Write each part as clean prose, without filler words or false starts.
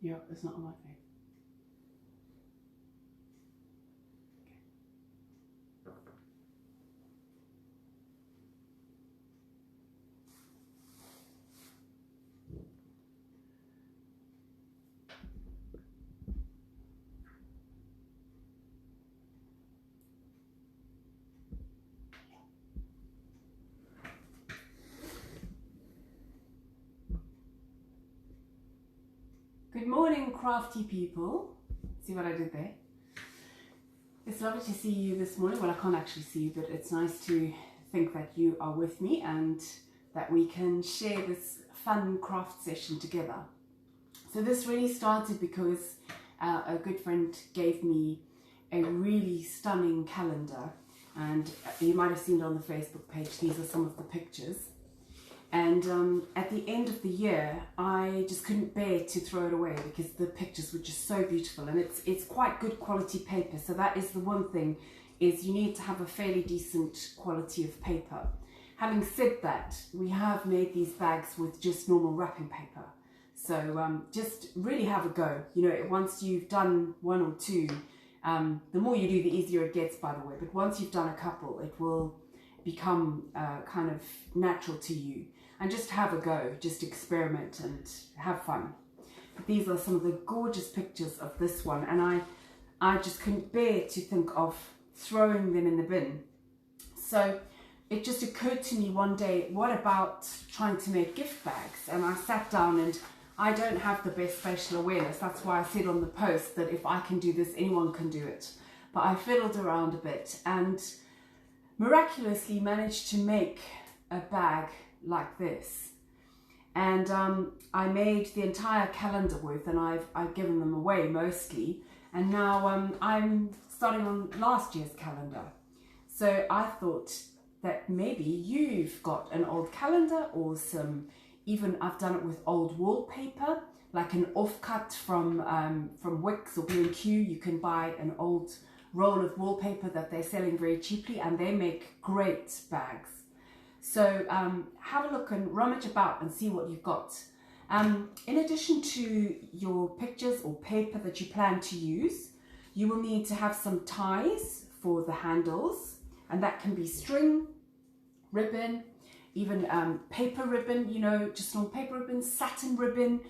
Yeah, it's not on my thing. Good morning, crafty people. See what I did there? It's lovely to see you this morning. Well, I can't actually see you, but it's nice to think that you are with me and that we can share this fun craft session together. So this really started because a good friend gave me a really stunning calendar, and you might have seen it on the Facebook page. These are some of the pictures. And at the end of the year, I just couldn't bear to throw it away because the pictures were just so beautiful, and it's quite good quality paper. So that is the one thing, is you need to have a fairly decent quality of paper. Having said that, we have made these bags with just normal wrapping paper. So just really have a go. You know, once you've done one or two, the more you do, the easier it gets, by the way. But once you've done a couple, it will become kind of natural to you. And just have a go, just experiment and have fun. But these are some of the gorgeous pictures of this one, and I just couldn't bear to think of throwing them in the bin. So it just occurred to me one day, what about trying to make gift bags? And I sat down, and I don't have the best spatial awareness. That's why I said on the post that if I can do this, anyone can do it. But I fiddled around a bit and miraculously managed to make a bag like this. And I made the entire calendar worth, and I've given them away mostly. And now I'm starting on last year's calendar. So I thought that maybe you've got an old calendar, or some, even I've done it with old wallpaper, like an offcut from Wix or B&Q. You can buy an old roll of wallpaper that they're selling very cheaply, and they make great bags. So have a look and rummage about and see what you've got. In addition to your pictures or paper that you plan to use, you will need to have some ties for the handles, and that can be string, ribbon, even paper ribbon, you know, just on paper ribbon, satin ribbon,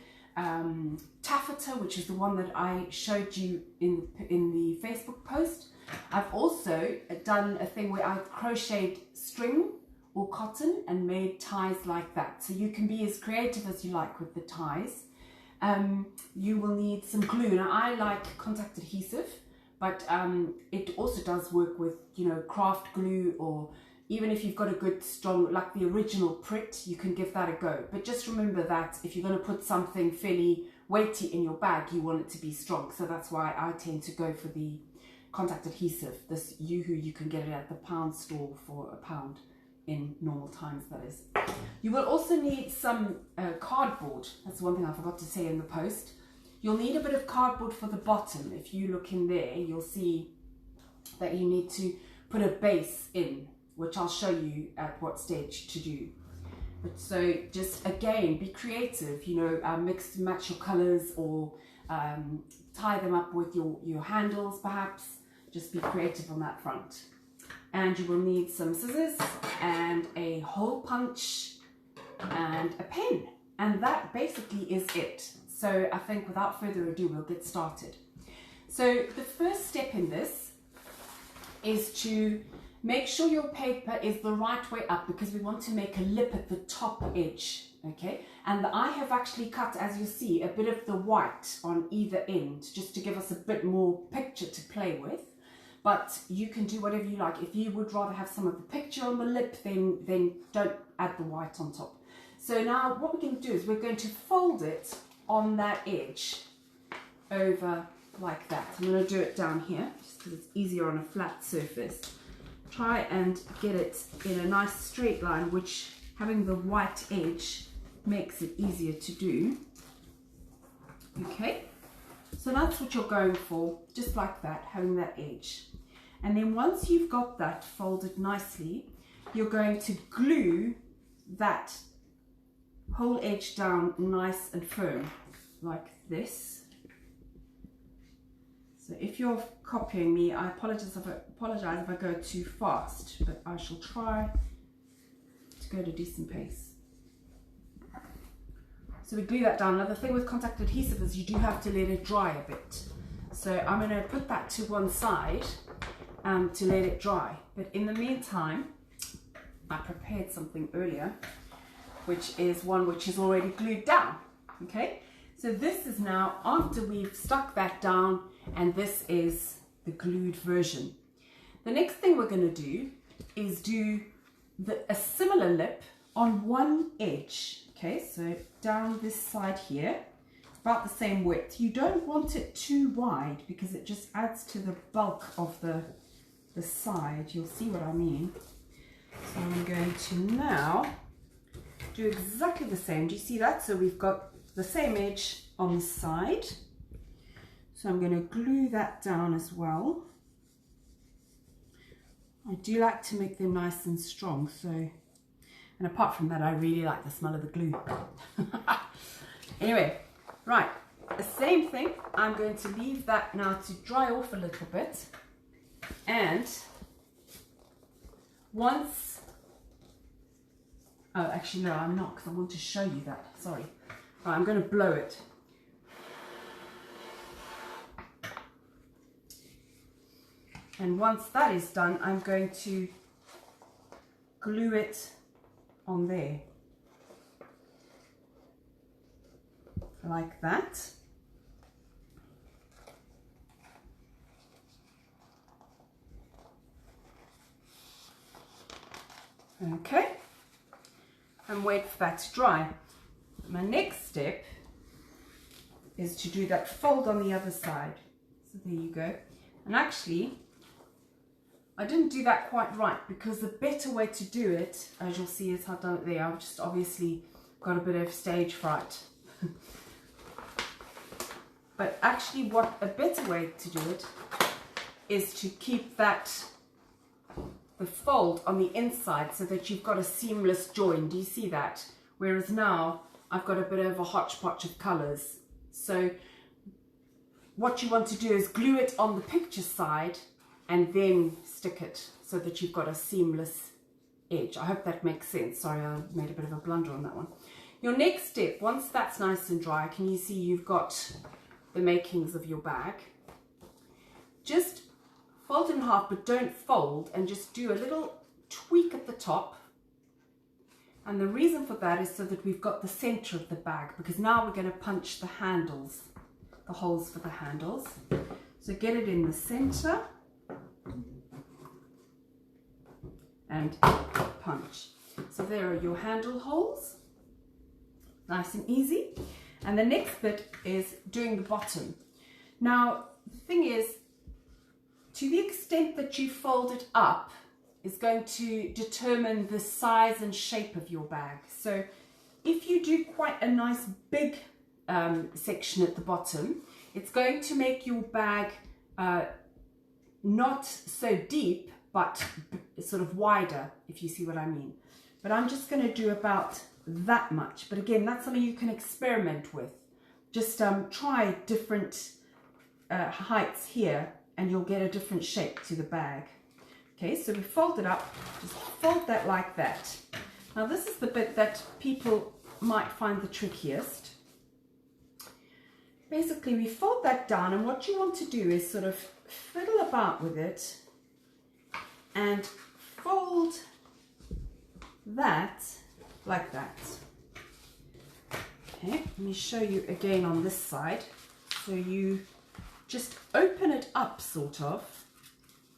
taffeta, which is the one that I showed you in the Facebook post. I've also done a thing where I've crocheted string or cotton and made ties like that. So you can be as creative as you like with the ties. You will need some glue. Now I like contact adhesive, but it also does work with, you know, craft glue, or even if you've got a good strong, like the original Pritt, you can give that a go. But just remember that if you're going to put something fairly weighty in your bag, you want it to be strong. So that's why I tend to go for the contact adhesive, this Yoo-Hoo. You can get it at the pound store for £1 in normal times, that is. You will also need some cardboard. That's one thing I forgot to say in the post. You'll need a bit of cardboard for the bottom. If you look in there, you'll see that you need to put a base in, which I'll show you at what stage to do. But so just again, be creative, you know, mix and match your colors, or tie them up with your handles perhaps. Just be creative on that front. And you will need some scissors and a hole punch and a pen. And that basically is it. So I think without further ado, we'll get started. So the first step in this is to make sure your paper is the right way up, because we want to make a lip at the top edge, okay? And I have actually cut, as you see, a bit of the white on either end, just to give us a bit more picture to play with. But you can do whatever you like. If you would rather have some of the picture on the lip, then don't add the white on top. So now what we're going to do is we're going to fold it on that edge over like that. I'm going to do it down here, just because it's easier on a flat surface. Try and get it in a nice straight line, which having the white edge makes it easier to do. Okay, so that's what you're going for, just like that, having that edge. And then once you've got that folded nicely, you're going to glue that whole edge down nice and firm. like this. So if you're copying me, I apologize if I go too fast, but I shall try to go at a decent pace. So we glue that down. Another thing with contact adhesive is you do have to let it dry a bit. So I'm going to put that to one side to let it dry. But in the meantime, I prepared something earlier, which is one which is already glued down. Okay, so this is now after we've stuck that down, and this is the glued version. The next thing we're going to do is do a similar lip on one edge. Okay, so down this side here, about the same width. You don't want it too wide because it just adds to the bulk of the side. You'll see what I mean. So I'm going to now do exactly the same. Do you see that? So we've got the same edge on the side. So I'm going to glue that down as well. I do like to make them nice and strong. So, and apart from that, I really like the smell of the glue. Anyway, right, the same thing. I'm going to leave that now to dry off a little bit. And once, oh, actually no, I'm not, because I want to show you that. Sorry. Right, I'm going to blow it. And once that is done, I'm going to glue it on there. Like that. Okay. And wait for that to dry. My next step is to do that fold on the other side. So there you go. And actually, I didn't do that quite right, because the better way to do it, as you'll see, is I've done it there. I've just obviously got a bit of stage fright. But actually, what a better way to do it is to keep that, the fold on the inside, so that you've got a seamless join. Do you see that? Whereas now I've got a bit of a hodgepodge of colors. So what you want to do is glue it on the picture side and then stick it so that you've got a seamless edge. I hope that makes sense. Sorry, I made a bit of a blunder on that one. Your next step, once that's nice and dry, can you see you've got the makings of your bag? Just fold in half, but don't fold, and just do a little tweak at the top. And the reason for that is so that we've got the center of the bag, because now we're going to punch the handles, the holes for the handles. So get it in the center and punch. So there are your handle holes, nice and easy. And the next bit is doing the bottom. Now, the thing is, to the extent that you fold it up is going to determine the size and shape of your bag. So if you do quite a nice big section at the bottom, it's going to make your bag not so deep, but sort of wider, if you see what I mean. But I'm just going to do about that much. But again, that's something you can experiment with. Just try different heights here, and you'll get a different shape to the bag. Okay, so we fold it up, just fold that like that. Now this is the bit that people might find the trickiest. Basically, we fold that down, and what you want to do is sort of fiddle about with it and fold that like that. Okay, let me show you again on this side. So you just open it up sort of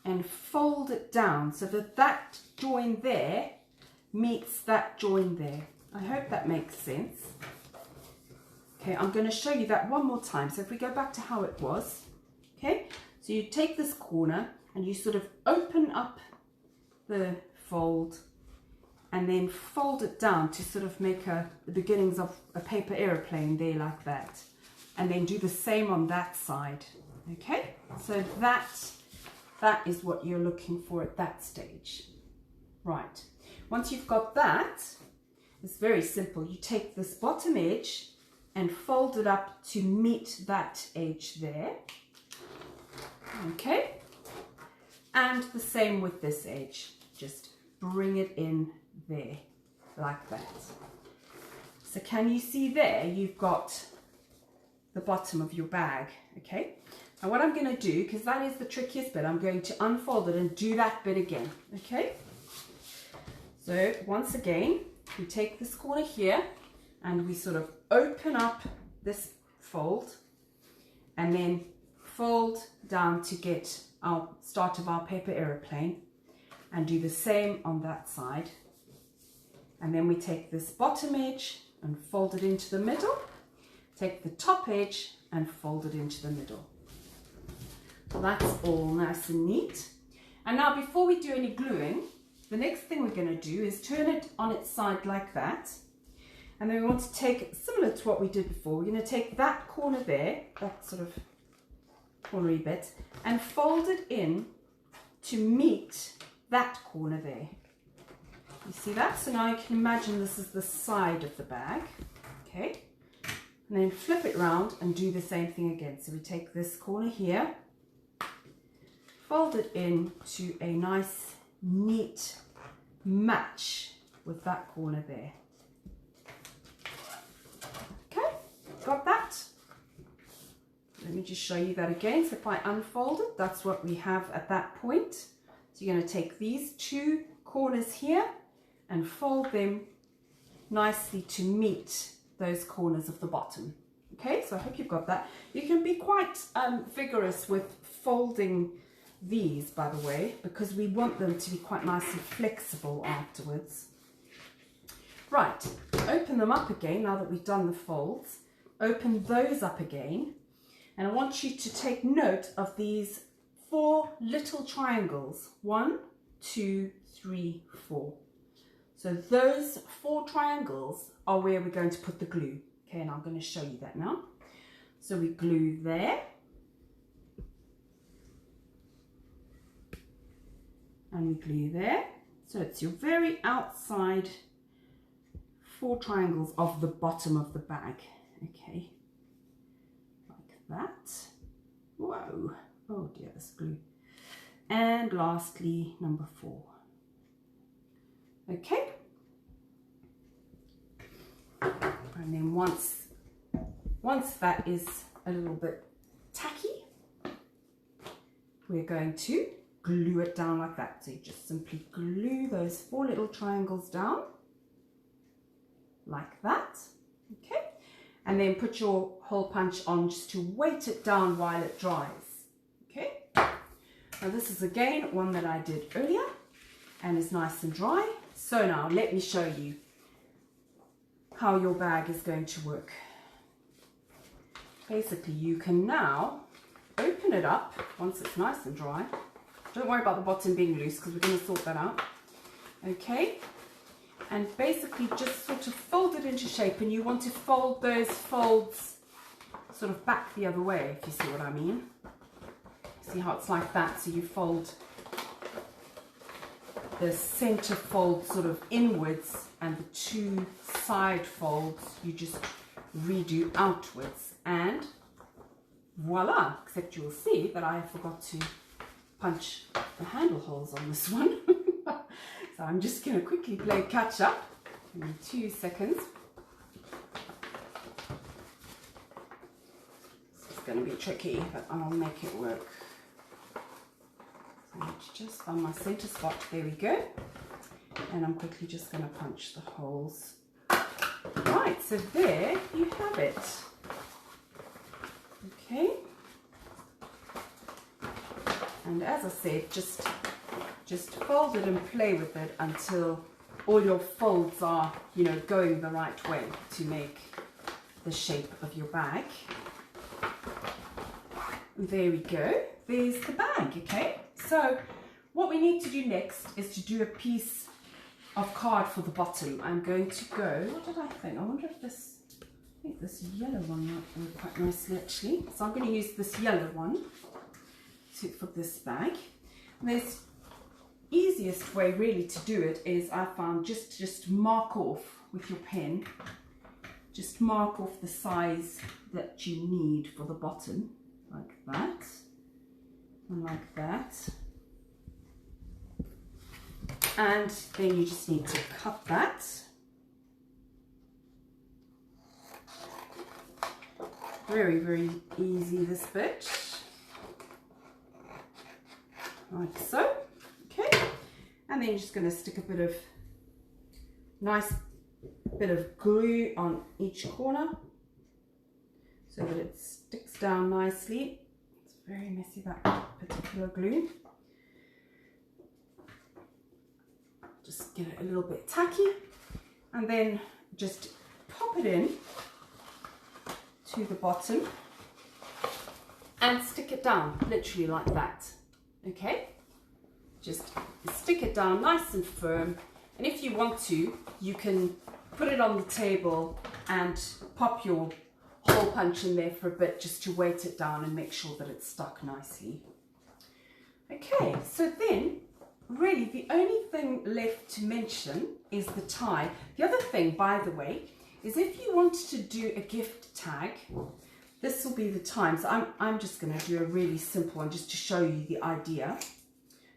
and fold it down so that that join there meets that join there. I hope that makes sense. Okay, I'm going to show you that one more time. So if we go back to how it was, okay, so you take this corner and you sort of open up the fold and then fold it down to sort of make the beginnings of a paper aeroplane there like that. And then do the same on that side. Okay, so that is what you're looking for at that stage. Right, once you've got that, it's very simple. You take this bottom edge and fold it up to meet that edge there. Okay, and the same with this edge, just bring it in there like that. So can you see there, you've got the bottom of your bag. Okay, and what I'm going to do, because that is the trickiest bit, I'm going to unfold it and do that bit again. Okay, so once again, we take this corner here and we sort of open up this fold and then fold down to get our start of our paper aeroplane, and do the same on that side. And then we take this bottom edge and fold it into the middle, take the top edge and fold it into the middle. That's all nice and neat. And now before we do any gluing, the next thing we're going to do is turn it on its side like that. And then we want to take, similar to what we did before, we're going to take that corner there, that sort of cornery bit, and fold it in to meet that corner there. You see that? So now you can imagine this is the side of the bag. Okay, and then flip it round and do the same thing again. So we take this corner here, fold it in to a nice neat match with that corner there. Okay, got that? Let me just show you that again. So if I unfold it, that's what we have at that point. So you're going to take these two corners here and fold them nicely to meet those corners of the bottom. Okay, so I hope you've got that. You can be quite vigorous with folding these, by the way, because we want them to be quite nice and flexible afterwards. Right, open them up again now that we've done the folds. Open those up again. And I want you to take note of these 4 little triangles. 1, 2, 3, 4. So those 4 triangles are where we're going to put the glue. Okay, and I'm going to show you that now. So we glue there. And we glue there. So it's your very outside 4 triangles of the bottom of the bag. Okay. That. Whoa. Oh dear, this glue. And lastly, number 4. Okay. And then once that is a little bit tacky, we're going to glue it down like that. So you just simply glue those 4 little triangles down like that. Okay. And then put your hole punch on just to weight it down while it dries. Okay. Now this is again one that I did earlier and is nice and dry. So now let me show you how your bag is going to work. Basically, you can now open it up once it's nice and dry. Don't worry about the bottom being loose because we're going to sort that out. Okay. And basically just sort of fold it into shape, and you want to fold those folds sort of back the other way, if you see what I mean. See how it's like that? So you fold the center fold sort of inwards, and the 2 side folds you just redo outwards, and voila, except you'll see that I forgot to punch the handle holes on this one. So I'm just going to quickly play catch up in 2 seconds. This is going to be tricky, but I'll make it work. So I'm just on my center spot, there we go. And I'm quickly just going to punch the holes. Right, so there you have it. Okay. And as I said, just fold it and play with it until all your folds are, you know, going the right way to make the shape of your bag. There we go. There's the bag, okay? So what we need to do next is to do a piece of card for the bottom. I'm going to go, what did I think? I wonder if this, I think this yellow one might work quite nicely actually. So I'm going to use this yellow one for this bag. And there's easiest way really to do it is, I found, just mark off with your pen just mark off the size that you need for the bottom, like that, and like that. And then you just need to cut that. Very, very easy, this bit. Like so. Okay. And then you're just going to stick a bit of nice bit of glue on each corner so that it sticks down nicely. It's very messy, that particular glue. Just get it a little bit tacky and then just pop it in to the bottom and stick it down, literally like that. Okay, just stick it down nice and firm, and if you want to, you can put it on the table and pop your hole punch in there for a bit just to weight it down and make sure that it's stuck nicely. Okay, so then really the only thing left to mention is the tie. The other thing, by the way, is if you want to do a gift tag, this will be the time. So I'm just going to do a really simple one just to show you the idea.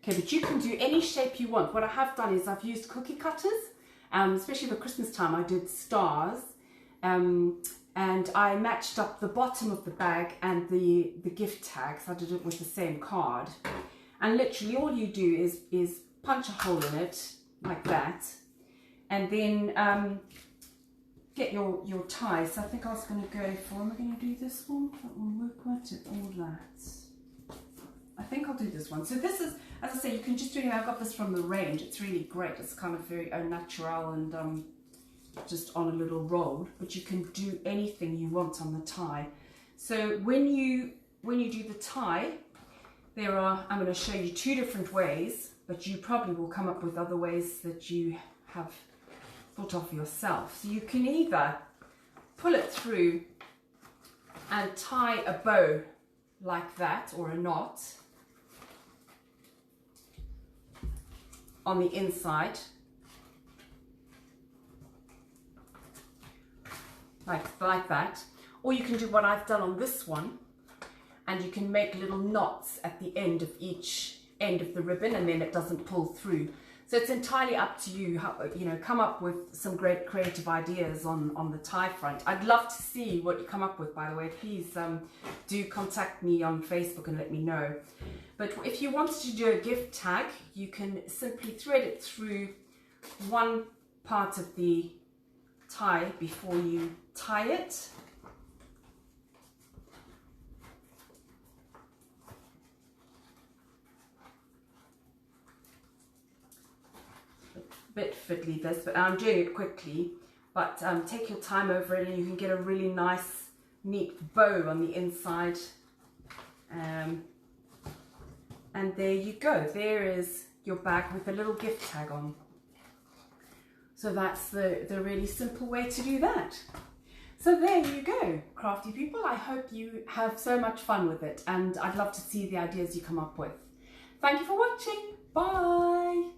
Okay, but you can do any shape you want. What I have done is I've used cookie cutters, especially for Christmas time. I did stars, and I matched up the bottom of the bag and the gift tags. I did it with the same card, and literally all you do is punch a hole in it like that, and then get your tie. So I think I was going to go for, am I going to do this one? That will work, won't it? All that. I think I'll do this one. So this is, as I say, you can just do it. I got this from the range. It's really great. It's kind of very au natural and just on a little roll. But you can do anything you want on the tie. So when you do the tie, I'm going to show you two different ways, but you probably will come up with other ways that you have thought of yourself. So you can either pull it through and tie a bow like that, or a knot on the inside, like that, or you can do what I've done on this one, and you can make little knots at the end of each end of the ribbon, and then it doesn't pull through. So it's entirely up to you. How, come up with some great creative ideas on the tie front. I'd love to see what you come up with, by the way. Please do contact me on Facebook and let me know. But if you wanted to do a gift tag, you can simply thread it through one part of the tie before you tie it. Bit fiddly this, but I'm doing it quickly, but take your time over it and you can get a really nice neat bow on the inside, and there you go. There is your bag with a little gift tag on. So that's the really simple way to do that. So there you go, crafty people. I hope you have so much fun with it, and I'd love to see the ideas you come up with. Thank you for watching. Bye.